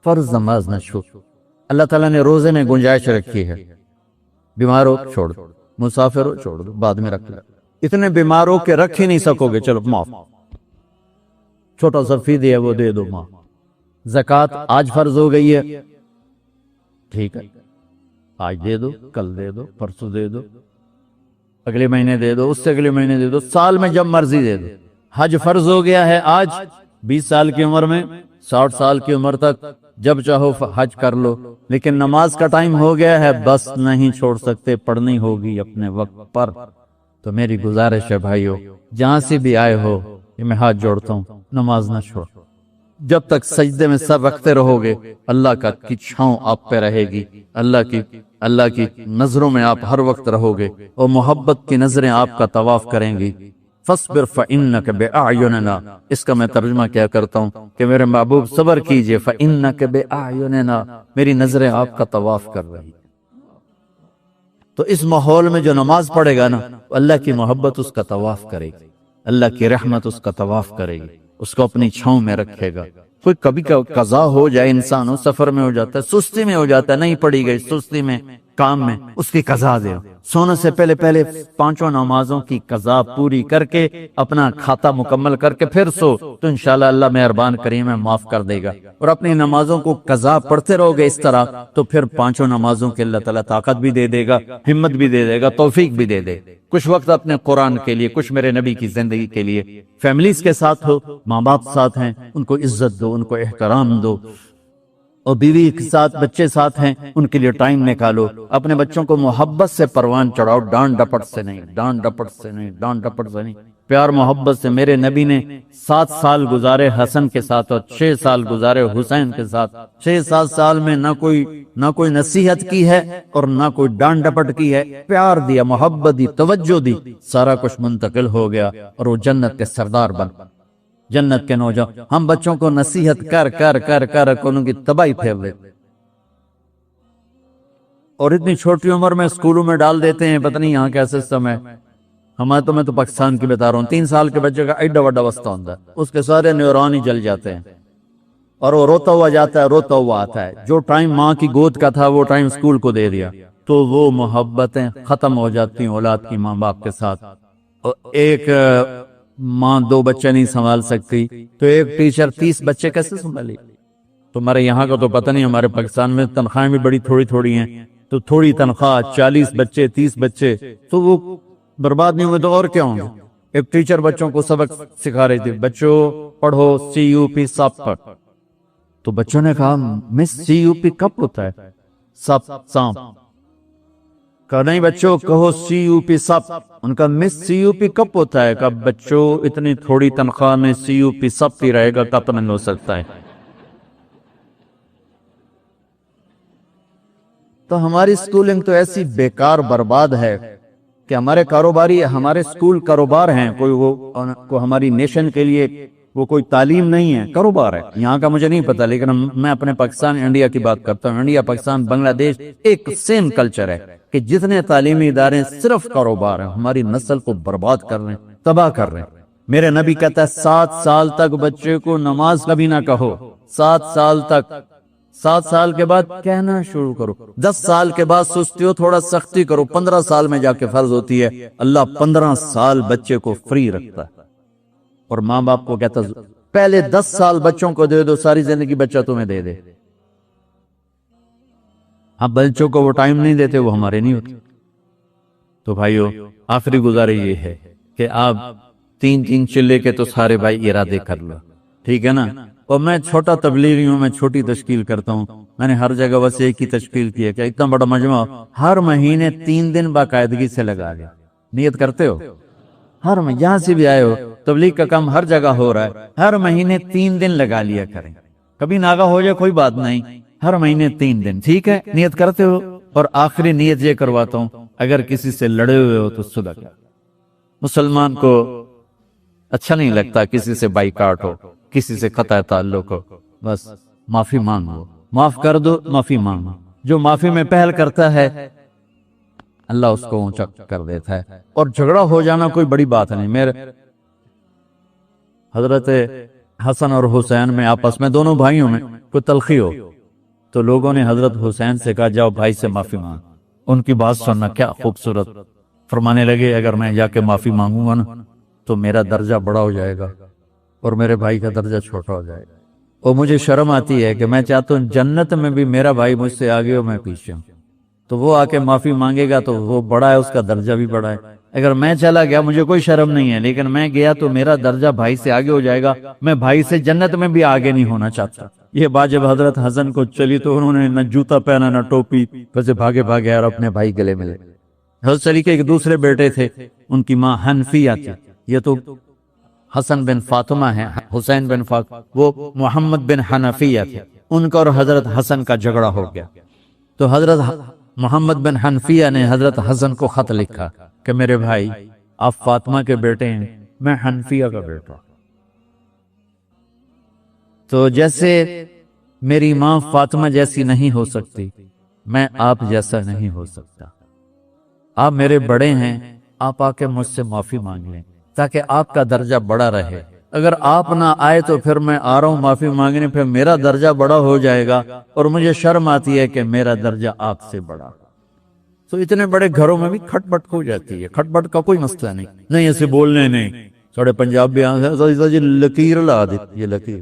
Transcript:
فرض نماز نہ چھوڑ. اللہ تعالیٰ نے روزے میں گنجائش رکھی ہے. بیمار ہو چھوڑ دو, مسافر ہو چھوڑ دو, بعد میں رکھ لو. اتنے بیمار ہو کہ رکھ ہی نہیں سکو گے, چلو معاف. چھوٹا سا فی دیا وہ دے دو معاف. زکوٰۃ آج فرض ہو گئی ہے, ٹھیک ہے, آج دے دو, کل دے دو, پرسوں دے دو, اگلے مہینے دے دو, اس سے اگلے مہینے دے دو, سال میں جب مرضی دے دو. حج فرض ہو گیا ہے آج, 20 سال کی عمر میں, 60 سال کی عمر تک جب چاہو حج کر لو. لیکن نماز کا ٹائم ہو گیا ہے, بس نہیں چھوڑ سکتے, پڑھنی ہوگی اپنے وقت پر. تو میری گزارش ہے بھائیو, جہاں سے بھی آئے ہو, یہ میں ہاتھ جوڑتا ہوں, نماز نہ چھوڑ. جب تک سجدے میں سر رکھتے رہو گے, اللہ کا کی چھاؤں آپ پہ رہے گی, اللہ کی نظروں میں آپ ہر وقت رہو گے, اور محبت کی نظریں آپ کا طواف کریں گی. فاصبر فإنک بأعیننا, اس کا میں ترجمہ کیا کرتا ہوں کہ میرے محبوب صبر کیجئے, فإنک بأعیننا, میری نظریں آپ کا طواف کر رہی. تو اس ماحول میں جو نماز پڑھے گا نا, اللہ کی محبت اس کا طواف کرے گی, اللہ کی رحمت اس کا طواف کرے گی, اس کو اپنی چھاؤں میں رکھے گا. کوئی کبھی قضا ہو جائے, انسان ہو سفر میں ہو جاتا ہے, سستی میں ہو جاتا ہے, نہیں پڑھی گئی, سستی میں کام میں, اس کی قضا دے. سونے سے پہلے 5 نمازوں کی قضا پوری کر کے اپنا کھاتا مکمل کر کے پھر سو, تو انشاءاللہ اللہ مہربان کریم ہے, معاف کر دے گا. اور اپنی نمازوں کو قضا پڑھتے رہو گے اس طرح, تو پھر 5 نمازوں کے اللہ تعالیٰ طاقت بھی دے دے گا, ہمت بھی دے دے گا, توفیق بھی دے دے. کچھ وقت اپنے قرآن کے لیے, کچھ میرے نبی کی زندگی کے لیے, فیملیز کے ساتھ ہو, ماں باپ ساتھ ہیں, ان کو عزت دو, ان کو احترام دو, اور بیوی کے ساتھ, بچے ساتھ ہیں, ان کے لیے ٹائم نکالو. اپنے بچوں کو محبت سے پروان چڑھاؤ, ڈانٹ ڈپٹ سے نہیں, ڈانٹ ڈپٹ سے نہیں, ڈانٹ ڈپٹ سے نہیں, پیار محبت سے. میرے نبی نے 7 سال گزارے حسن کے ساتھ, اور 6 سال گزارے حسین کے ساتھ. 6-7 سال میں نہ کوئی نصیحت کی ہے اور نہ کوئی ڈانٹ ڈپٹ کی ہے, پیار دیا, محبت دی, توجہ دی, سارا کچھ منتقل ہو گیا, اور وہ جنت کے سردار بن, جنت کے نوجوان. ہم بچوں کو نصیحت کر کر کر کر ان کی تباہی پھیر دیتے, اور اتنی چھوٹی عمر میں اسکولوں میں ڈال دیتے ہیں. پتہ نہیں یہاں کیا سسٹم ہے, ہمارے تو, میں تو پاکستان کی بتا رہا ہوں. 3 سال کے بچے کا ایڈا وڈا وسطہ ہوتا ہے, اس کے سارے نیورون ہی جل جاتے ہیں, اور وہ روتا ہوا جاتا ہے, روتا ہوا آتا ہے. جو ٹائم ماں کی گود کا تھا وہ ٹائم اسکول کو دے دیا, تو وہ محبتیں ختم ہو جاتی ہیں اولاد کی ماں باپ کے ساتھ. اور ایک ماں 2 بچے نہیں سنبھال سکتی, تو ایک ٹیچر 30 بچے کیسے سنبھالی؟ تمہارے یہاں کا تو پتہ نہیں, ہمارے پاکستان میں تنخواہیں بھی بڑی تھوڑی ہیں, تو تھوڑی تنخواہ, 40 بچے, 30 بچے, تو وہ برباد نہیں ہوئے تو اور کیا ہوں گے؟ ایک ٹیچر بچوں کو سبق سکھا رہی تھی, بچوں پڑھو CUP سپ. تو بچوں نے کہا, مس CUP کب ہوتا ہے؟ سپ, سانپ. کہا نہیں بچوں, کہو CUP سپ. ان کا مس CUP کب ہوتا ہے؟ کہا بچوں اتنی تھوڑی تنخواہ میں CUP سپ ہی رہے گا, کب نہیں ہو سکتا ہے. تو ہماری سکولنگ تو ایسی بیکار برباد ہے کہ ہمارے کاروباری, ہمارے سکول کاروبار ہیں. کوئی ہماری نیشن کے لیے وہ کوئی تعلیم نہیں ہے, کاروبار ہے. یہاں کا مجھے نہیں پتا, لیکن میں اپنے پاکستان انڈیا کی بات کرتا ہوں. انڈیا, پاکستان, بنگلہ دیش ایک سیم کلچر ہے کہ جتنے تعلیمی ادارے صرف کاروبار ہیں, ہماری نسل کو برباد کر رہے ہیں, تباہ کر رہے ہیں. میرے نبی کہتا ہے 7 سال تک بچے کو نماز کبھی نہ کہو, 7 سال تک. 7 سال کے بعد کہنا شروع کرو. 10 سال کے بعد سستی ہو, تھوڑا سختی کرو. 15 سال میں جا کے فرض ہوتی ہے. اللہ 15 سال بچے کو فری رکھتا ہے, اور ماں باپ کو کہتا ہے پہلے 10 سال بچوں کو دے دو, ساری زندگی بچہ تمہیں دے دے. ہم بچوں کو وہ ٹائم نہیں دیتے, وہ ہمارے نہیں ہوتے. تو بھائیو, آخری گزارش یہ ہے کہ آپ 3 چلے کے تو سارے بھائی ارادے کر لو, ٹھیک ہے نا. اور میں چھوٹا تبلیغی ہوں, میں چھوٹی تشکیل کرتا ہوں. میں نے ہر جگہ بس ایک ہی تشکیل کی ہے کہ اتنا بڑا مجمع ہر مہینے 3 دن باقاعدگی سے لگا لیا. نیت کرتے ہو؟ ہر جہاں سے بھی آئے ہو, تبلیغ کا کام ہر جگہ ہو رہا ہے, ہر مہینے 3 دن لگا لیا کریں. کبھی ناغہ ہو جائے کوئی بات نہیں, ہر مہینے 3 دن, ٹھیک ہے؟ نیت کرتے ہو. اور آخری نیت یہ کرواتا ہوں, اگر کسی سے لڑے ہوئے ہو تو صلح کرو. مسلمان کو اچھا نہیں لگتا کسی سے بائیکاٹ ہو, کسی سے قطع تعلق ہو. بس معافی مانگو, معاف کر دو, معافی مانگو. جو معافی میں پہل کرتا ہے اللہ اس کو اونچا کر دیتا ہے. اور جھگڑا ہو جانا کوئی بڑی بات نہیں. میرے حضرت حسن اور حسین میں آپس میں, دونوں بھائیوں میں کوئی تلخی ہو, تو لوگوں نے حضرت حسین سے کہا جاؤ بھائی سے معافی مانگ. ان کی بات سننا کیا خوبصورت. فرمانے لگے اگر میں جا کے معافی مانگوں گا نا تو میرا درجہ بڑا ہو جائے گا اور میرے بھائی کا درجہ چھوٹا ہو جائے گا. اور مجھے شرم آتی ہے کہ میں چاہتا ہوں جنت میں بھی میرا بھائی مجھ سے آگے ہو میں پیچھے ہوں. تو وہ آ کے معافی مانگے گا تو وہ بڑا ہے, اس کا درجہ بھی بڑا ہے. اگر میں چلا گیا مجھے کوئی شرم نہیں ہے, لیکن میں گیا تو میرا درجہ بھائی سے آگے ہو جائے گا. میں بھائی سے جنت میں بھی آگے نہیں ہونا چاہتا. یہ بات جب حضرت حسن کو چلی تو انہوں نے نہ جوتا پہنا نہ ٹوپی, ویسے بھاگے بھاگے اور اپنے بھائی گلے ملے. حضرت علی کے ایک دوسرے بیٹے تھے, ان کی ماں حنفیہ تھی. یہ تو حسن بن فاطمہ ہیں, حسین بن فاطمہ, وہ محمد بن حنفیہ تھے. ان کا اور حضرت حسن کا جھگڑا ہو گیا. تو حضرت محمد بن حنفیہ نے حضرت حسن کو خط لکھا کہ میرے بھائی آپ فاطمہ کے بیٹے ہیں, میں حنفیہ کا بیٹا. تو جیسے میری ماں فاطمہ جیسی نہیں ہو سکتی, میں آپ جیسا نہیں ہو سکتا. آپ میرے بڑے ہیں, آپ آ کے مجھ سے معافی مانگ لیں تاکہ آپ کا درجہ بڑا رہے. اگر آپ نہ آئے تو پھر میں آ رہا ہوں معافی مانگنے, پھر میرا درجہ بڑا ہو جائے گا اور مجھے شرم آتی ہے کہ میرا درجہ آپ سے بڑا. تو اتنے بڑے گھروں میں بھی کھٹ پٹ ہو جاتی ہے. کھٹ پٹ کا کوئی مسئلہ نہیں ایسے بولنے نہیں. ساڑھے پنجاب بھی لکیر لا دی, یہ لکیر